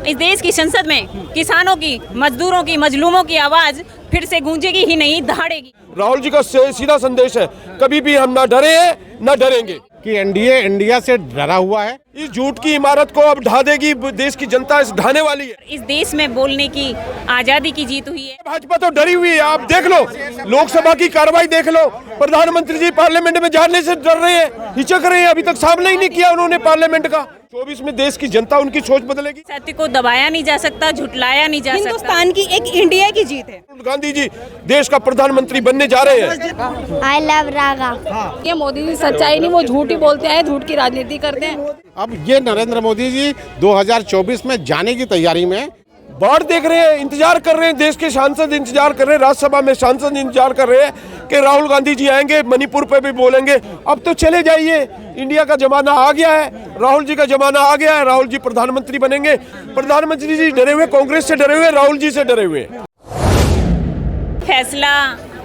इस देश की संसद में किसानों की, मजदूरों की, मजलूमों की आवाज फिर से गूंजेगी ही नहीं, दहाड़ेगी। राहुल जी का सीधा संदेश है, कभी भी हम ना डरे हैं ना डरेंगे कि एनडीए इंडिया से डरा हुआ है। इस झूठ की इमारत को अब ढा देगी देश की जनता, इस ढाने वाली है। इस देश में बोलने की आजादी की जीत हुई है। भाजपा तो डरी हुई है, आप देख लो, लोकसभा की कार्रवाई देख लो, प्रधानमंत्री जी पार्लियामेंट में जाने से डर रहे हैं, हिचक रहे हैं, अभी तक सामना ही नहीं किया उन्होंने पार्लियामेंट का। 24 में देश की जनता उनकी सोच बदलेगी। सत्य को दबाया नहीं जा सकता, झुटलाया नहीं जा सकता। हिंदुस्तान की एक इंडिया की जीत है। गांधी जी देश का प्रधानमंत्री बनने जा रहे हैं। आई लव रागा। ये मोदी जी सच्चाई नहीं, वो झूठ ही बोलते हैं, झूठ की राजनीति करते हैं। अब ये नरेंद्र मोदी जी 2024 में जाने की तैयारी में बाढ़ देख रहे हैं, इंतजार कर रहे हैं, देश के सांसद इंतजार कर रहे हैं, राज्यसभा में सांसद इंतजार कर रहे हैं कि राहुल गांधी जी आएंगे, मणिपुर पे भी बोलेंगे। अब तो चले जाइए, इंडिया का जमाना आ गया है, राहुल जी का जमाना आ गया है, राहुल जी प्रधानमंत्री बनेंगे। प्रधानमंत्री जी डरे हुए, कांग्रेस से डरे हुए, राहुल जी से डरे हुए। फैसला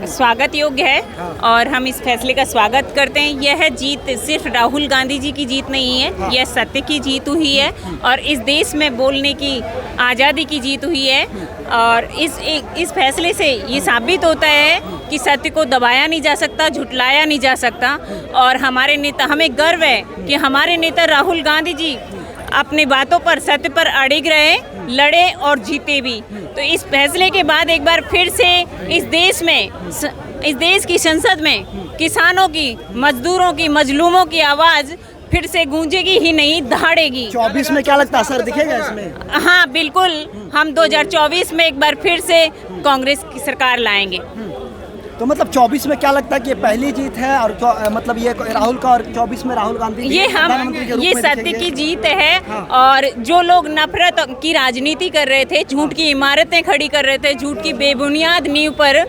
स्वागत योग्य है और हम इस फैसले का स्वागत करते हैं। यह जीत सिर्फ राहुल गांधी जी की जीत नहीं है, यह सत्य की जीत हुई है और इस देश में बोलने की आज़ादी की जीत हुई है। और इस फैसले से ये साबित होता है कि सत्य को दबाया नहीं जा सकता, झुटलाया नहीं जा सकता। और हमारे नेता, हमें गर्व है कि हमारे नेता राहुल गांधी जी अपनी बातों पर, सत्य पर अड़िग रहे, लड़े और जीते भी। तो इस फैसले के बाद एक बार फिर से इस देश की संसद में किसानों की, मजदूरों की, मजलूमों की आवाज़ फिर से गूंजेगी ही नहीं, दहाड़ेगी। 24 में क्या लगता है असर दिखेगा इसमें? हाँ बिल्कुल, हम 2024 में एक बार फिर से कांग्रेस की सरकार लाएंगे। तो मतलब 24 में क्या लगता है कि ये पहली जीत है और मतलब ये राहुल का, और 24 में राहुल गांधी ये सत्य की जीत है। और जो लोग नफरत की राजनीति कर रहे थे, झूठ की इमारतें खड़ी कर रहे थे, झूठ की बेबुनियाद नींव पर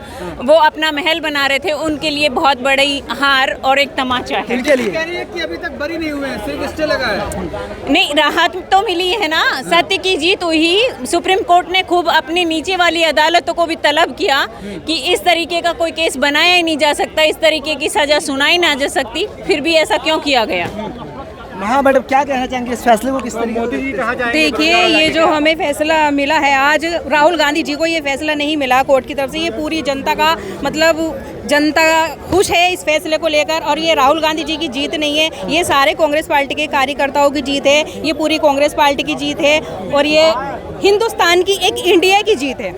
वो अपना महल बना रहे थे, उनके लिए बहुत बड़ी हार और एक तमाचा है। इनके लिए कि अभी तक बरी नहीं हुए हैं, सिर्फ स्टे लगा है। नहीं, राहत तो मिली है ना, सत्य की जीत हुई। सुप्रीम कोर्ट ने खूब अपनी नीचे वाली अदालतों को भी तलब किया कि इस तरीके का कोई केस बनाया ही नहीं जा सकता, इस तरीके की सजा सुनाई ना जा सकती, फिर भी ऐसा क्यों किया गया। हाँ मैडम, क्या कहना चाहेंगे इस फैसले को, किस तरीके से? देखिए, ये जो हमें फैसला मिला है आज, राहुल गांधी जी को ये फैसला नहीं मिला कोर्ट की तरफ से, ये पूरी जनता का, मतलब जनता खुश है इस फैसले को लेकर। और ये राहुल गांधी जी की जीत नहीं है, ये सारे कांग्रेस पार्टी के कार्यकर्ताओं की जीत है, ये पूरी कांग्रेस पार्टी की जीत है और ये हिंदुस्तान की एक इंडिया की जीत है।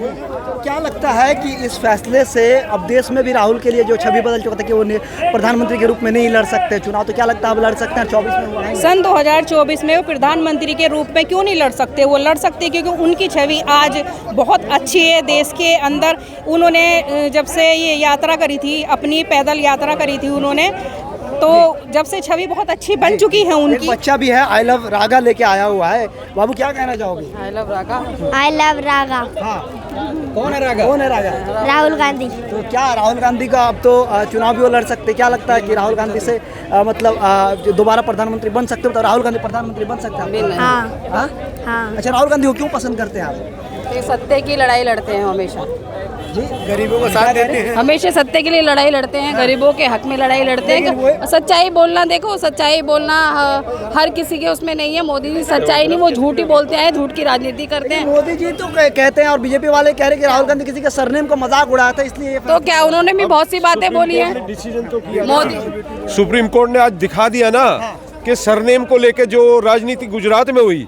क्या लगता है कि इस फैसले से अब देश में भी राहुल के लिए जो छवि बदल चुका था कि वो प्रधानमंत्री के रूप में नहीं लड़ सकते चुनाव, तो क्या लगता है अब लड़ सकते हैं 24 में? वो सन 2024 में वो प्रधानमंत्री के रूप में क्यों नहीं लड़ सकते? वो लड़ सकते क्योंकि उनकी छवि आज बहुत अच्छी है देश के अंदर। उन्होंने जब से ये यात्रा करी थी, अपनी पैदल यात्रा करी थी उन्होंने, तो जब से छवि बहुत अच्छी बन चुकी है उनकी। एक बच्चा भी है आई लव रागा लेके आया हुआ है, बाबू क्या कहना चाहोगे? I love RaGa. I love RaGa. हाँ, कौन है रागा? कौन है रागा? राहुल गांधी। तो क्या राहुल गांधी का अब तो चुनाव भी वो लड़ सकते, क्या लगता है कि राहुल गांधी से मतलब दोबारा प्रधानमंत्री बन सकते हो? तो राहुल गांधी प्रधानमंत्री बन सकते हैं? हाँ हाँ। अच्छा, राहुल गांधी को क्यों पसंद करते हैं आप? ये सत्य की लड़ाई लड़ते हैं हमेशा जी, गरीबों का साथ देते हैं, हमेशा सत्य के लिए लड़ाई लड़ते हैं, गरीबों के हक में लड़ाई लड़ते हैं। सच्चाई बोलना, देखो सच्चाई बोलना हर किसी के उसमें नहीं है। मोदी जी सच्चाई नहीं, वो झूठ ही बोलते हैं, झूठ की राजनीति करते हैं। मोदी जी तो कहते हैं और बीजेपी वाले कह रहे हैं कि राहुल गांधी किसी के सरनेम को मजाक उड़ाया था, इसलिए तो क्या उन्होंने भी बहुत सी बातें बोली हैं। डिसीजन तो किया मोदी सुप्रीम कोर्ट ने आज दिखा दिया ना कि सरनेम को लेके जो राजनीति गुजरात में हुई,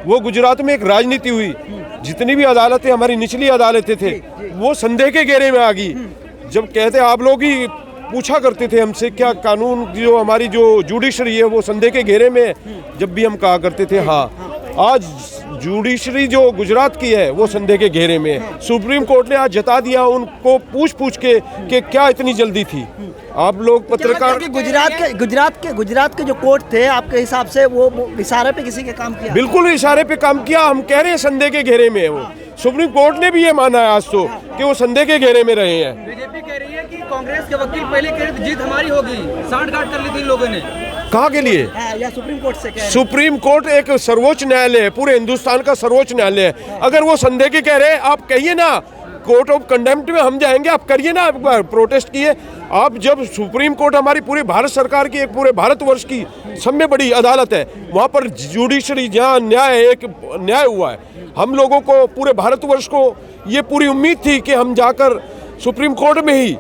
वो गुजरात में एक राजनीति हुई। जितनी भी अदालतें, हमारी निचली अदालतें थे, वो संदेह के घेरे में आ गई। जब कहते आप लोग ही पूछा करते थे हमसे क्या कानून, जो हमारी जो जुडिशरी है वो संदेह के घेरे में, जब भी हम कहा करते थे हाँ, आज जुडिशरी जो गुजरात की है वो संदेह के घेरे में है। सुप्रीम कोर्ट ने आज जता दिया उनको पूछ के कि क्या इतनी जल्दी थी। आप लोग पत्रकार, गुजरात के जो कोर्ट थे, आपके हिसाब से वो इशारे पे किसी के काम किया? बिल्कुल इशारे पे काम किया। हम कह रहे हैं संदेह के घेरे में है वो। सुप्रीम कोर्ट ने भी ये माना है आज तो कि वो संदेह के घेरे में रहे हैं। बीजेपी कह रही है कि कांग्रेस के वकील पहले कह रहे थे जीत हमारी होगी, सांठ-गांठ कर ली थी इन लोगों ने। कहाँ के लिए? या सुप्रीम कोर्ट से? सुप्रीम कोर्ट एक सर्वोच्च न्यायालय है, पूरे हिंदुस्तान का सर्वोच्च न्यायालय है। अगर वो संदेह के कह रहे हैं, आप कहिए ना, कोर्ट ऑफ कंडेम्प्ट में हम जाएंगे, आप करिए ना, एक बार प्रोटेस्ट किए। अब जब सुप्रीम कोर्ट हमारी पूरी भारत सरकार की, एक पूरे भारतवर्ष की सबसे बड़ी अदालत है, वहाँ पर जुडिशरी जहाँ न्याय हुआ है, हम लोगों को, पूरे भारतवर्ष को ये पूरी उम्मीद थी कि हम जाकर सुप्रीम कोर्ट में ही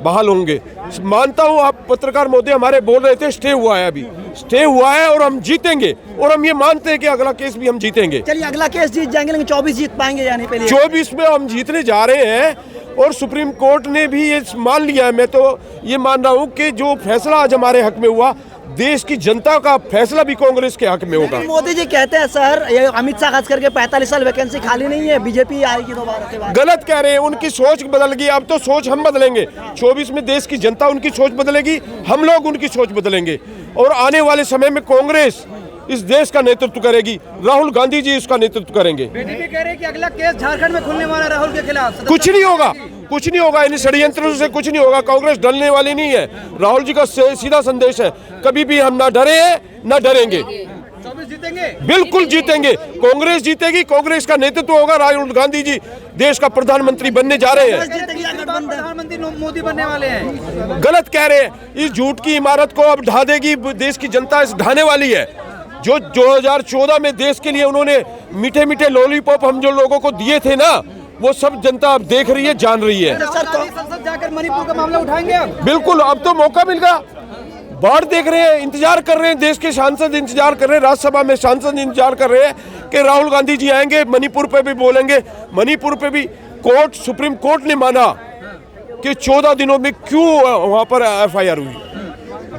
बहाल होंगे। मानता हूँ, आप पत्रकार महोदय हमारे बोल रहे थे स्टे हुआ है, अभी स्टे हुआ है और हम जीतेंगे, और हम ये मानते हैं कि अगला केस भी हम जीतेंगे। चलिए अगला केस जीत जाएंगे, लेकिन 24 जीत पाएंगे या नहीं? पहले 24 में हम जीतने जा रहे हैं, और सुप्रीम कोर्ट ने भी ये मान लिया है। मैं तो ये मान रहा हूँ कि जो फैसला आज हमारे हक में हुआ, देश की जनता का फैसला भी कांग्रेस के हक में होगा। मोदी जी कहते हैं सर, ये अमित शाह खास करके 45 साल वैकेंसी खाली नहीं है, बीजेपी आएगी दोबारा से बात। गलत कह रहे हैं, उनकी सोच बदल गई। अब तो सोच हम बदलेंगे। 24 में देश की जनता उनकी सोच बदलेगी, हम लोग उनकी सोच बदलेंगे, और आने वाले समय में कांग्रेस इस देश का नेतृत्व करेगी। राहुल गांधी जी इसका नेतृत्व करेंगे। बीजेपी कह रहे हैं कि अगला केस झारखंड में खुलने वाला है राहुल के खिलाफ। कुछ नहीं होगा, कुछ नहीं होगा, इन षड्यंत्रों से कुछ नहीं होगा। कांग्रेस डरने वाली नहीं है। राहुल जी का सीधा संदेश है, कभी भी हम ना डरे हैं ना डरेंगे। 24 जीतेंगे, बिल्कुल जीतेंगे, कांग्रेस जीतेगी, कांग्रेस का नेतृत्व होगा। राहुल गांधी जी देश का प्रधानमंत्री बनने जा रहे हैं। प्रधानमंत्री मोदी बनने वाले हैं। गलत कह रहे हैं। इस झूठ की इमारत को अब ढा देगी देश की जनता, इस ढाने वाली है। जो 2014 में देश के लिए उन्होंने मीठे मीठे लॉलीपॉप हम जो लोगों को दिए थे ना, वो सब जनता अब देख रही है, जान रही है। संसद जाकर मणिपुर का मामला उठाएंगे अब। बिल्कुल, अब तो मौका मिल गया। बाढ़ देख रहे हैं, इंतजार कर रहे हैं, देश के सांसद इंतजार कर रहे हैं, राज्यसभा में सांसद इंतजार कर रहे हैं कि राहुल गांधी जी आएंगे, मणिपुर पे भी बोलेंगे। मणिपुर पे भी सुप्रीम कोर्ट ने माना कि 14 दिनों में क्यों वहां पर FIR हुई।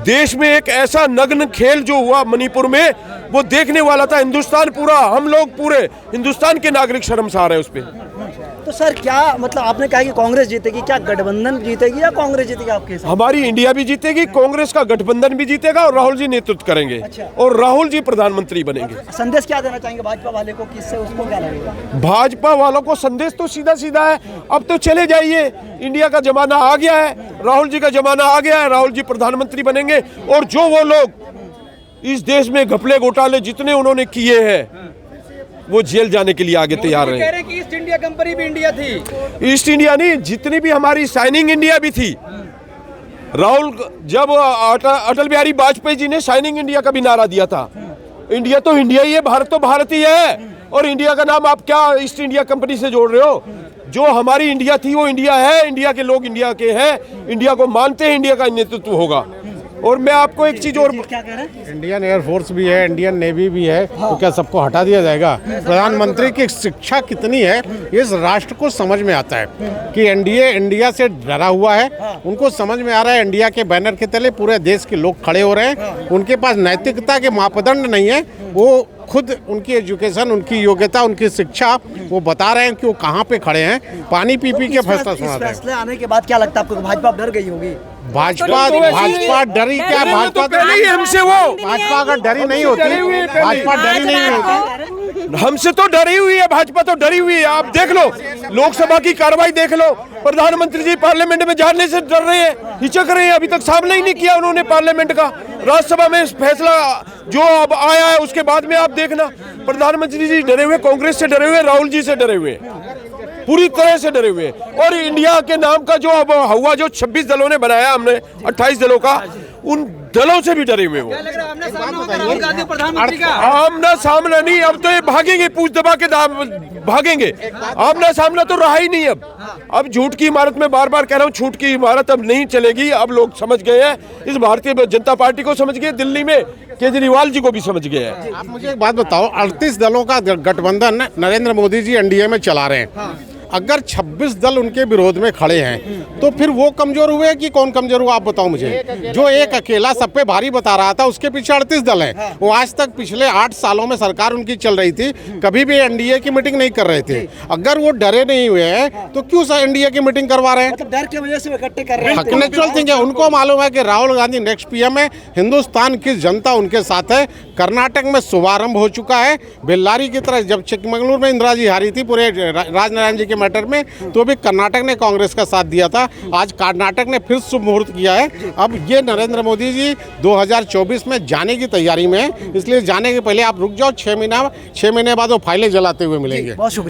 देश में एक ऐसा नग्न खेल जो हुआ मणिपुर में, वो देखने वाला था हिंदुस्तान पूरा, हम लोग पूरे हिंदुस्तान के नागरिक शर्मसार है उस पे। तो सर क्या मतलब, आपने कहा कि कांग्रेस जीतेगी, क्या गठबंधन जीतेगी या कांग्रेस जीतेगी आपके हिसाब? हमारी इंडिया भी जीतेगी, कांग्रेस का गठबंधन भी जीतेगा, और राहुल जी नेतृत्व करेंगे। अच्छा। और राहुल जी प्रधानमंत्री बनेंगे। संदेश क्या देना चाहेंगे भाजपा वाले को, किससे उसको क्या लगेगा? भाजपा वालों को संदेश तो सीधा सीधा है, अब तो चले जाइए, इंडिया का जमाना आ गया है, राहुल जी का जमाना आ गया है, राहुल जी प्रधानमंत्री बनेंगे। और जो वो लोग इस देश में घपले घोटाले जितने उन्होंने किए हैं, वो जेल जाने के लिए आगे तैयार कह हैं। रहे हैं कि ईस्ट इंडिया कंपनी भी इंडिया थी। ईस्ट इंडिया नहीं, जितनी भी हमारी शाइनिंग इंडिया भी थी। राहुल, जब अटल बिहारी वाजपेयी जी ने शाइनिंग इंडिया का भी नारा दिया था। इंडिया तो इंडिया ही है, भारत तो भारत ही है, और इंडिया का नाम आप क्या ईस्ट इंडिया कंपनी से जोड़ रहे हो? जो हमारी इंडिया थी वो इंडिया है, इंडिया के लोग इंडिया के हैं, इंडिया को मानते हैं, इंडिया का नेतृत्व होगा। और मैं आपको एक चीज और, क्या कह रहे हैं? इंडियन एयरफोर्स भी है, इंडियन नेवी भी है, तो क्या सबको हटा दिया जाएगा? प्रधानमंत्री की शिक्षा कितनी है, इस राष्ट्र को समझ में आता है कि एनडीए इंडिया से डरा हुआ है। उनको समझ में आ रहा है इंडिया के बैनर के तले पूरे देश के लोग खड़े हो रहे हैं। उनके पास नैतिकता के मापदंड नहीं है। वो खुद उनकी एजुकेशन, उनकी योग्यता, उनकी शिक्षा, वो बता रहे हैं कि वो कहाँ पे खड़े हैं। पानी पी के फैसला सुना रहे हैं। फैसले आने के बाद क्या लगता है आपको, भाजपा डर गई होगी? भाजपा डरी क्या? भाजपा पहले ही हमसे वो, भाजपा अगर डरी नहीं होती, भाजपा डरी नहीं होती। हमसे तो डरी हुई है, भाजपा तो डरी हुई है। आप देख लो, लोकसभा की कार्रवाई देख लो, प्रधानमंत्री जी पार्लियामेंट में जाने से डर रहे हैं, हिचक रहे हैं। अभी तक सामना ही नहीं किया उन्होंने पार्लियामेंट का। राज्यसभा में फैसला जो अब आया है उसके बाद में आप देखना, प्रधानमंत्री जी डरे हुए, कांग्रेस से डरे हुए, राहुल जी से डरे हुए, पूरी तरह से डरे हुए। और इंडिया के नाम का जो अब हुआ, जो 26 दलों ने बनाया, हमने 28 दलों का, उन दलों से भी डरे हुए वो। आमना सामना होगा राहुल गांधी प्रधानमंत्री का। आमना सामना नहीं, अब तो ये भागेंगे, पूछ दबा के भागेंगे। आमना सामना तो रहा ही नहीं। अब झूठ की इमारत में बार बार कह रहा हूँ, झूठ की इमारत अब नहीं चलेगी। अब लोग समझ गए हैं, इस भारतीय जनता पार्टी को समझ गए, दिल्ली में केजरीवाल जी को भी समझ गए हैं। आप मुझे एक बात बताओ, 38 दलों का गठबंधन नरेंद्र मोदी जी एनडीए में चला रहे हैं। अगर 26 दल उनके विरोध में खड़े हैं, तो फिर वो कमजोर हुए कि कौन कमजोर हुआ? आप बताओ मुझे। जो एक अकेला सब पे भारी बता रहा था, उसके पीछे 38 दल हैं। वो आज तक पिछले 8 सालों में सरकार उनकी चल रही थी, कभी भी एनडीए की मीटिंग नहीं कर रहे थे। अगर वो डरे नहीं हुए हैं, तो क्यों एनडीए की मीटिंग करवा रहे हैं? मतलब डर की वजह से इकट्ठे कर रहे हैं। नेचुरल थिंग है। उनको मालूम है कि राहुल गांधी नेक्स्ट पीएम है, हिंदुस्तान की जनता उनके साथ है। कर्नाटक में शुभारंभ हो चुका है। बेल्लारी की तरह जब चिकमंगलुरु में इंदिरा जी हारी थी पूरे राजनारायण जी के मैटर में, तो भी कर्नाटक ने कांग्रेस का साथ दिया था। आज कर्नाटक ने फिर शुभ मुहूर्त किया है। अब ये नरेंद्र मोदी जी 2024 में जाने की तैयारी में है, इसलिए जाने के पहले आप रुक जाओ। 6 महीने बाद वो फाइलें जलाते हुए मिलेंगे। बहुत शुक्रिया।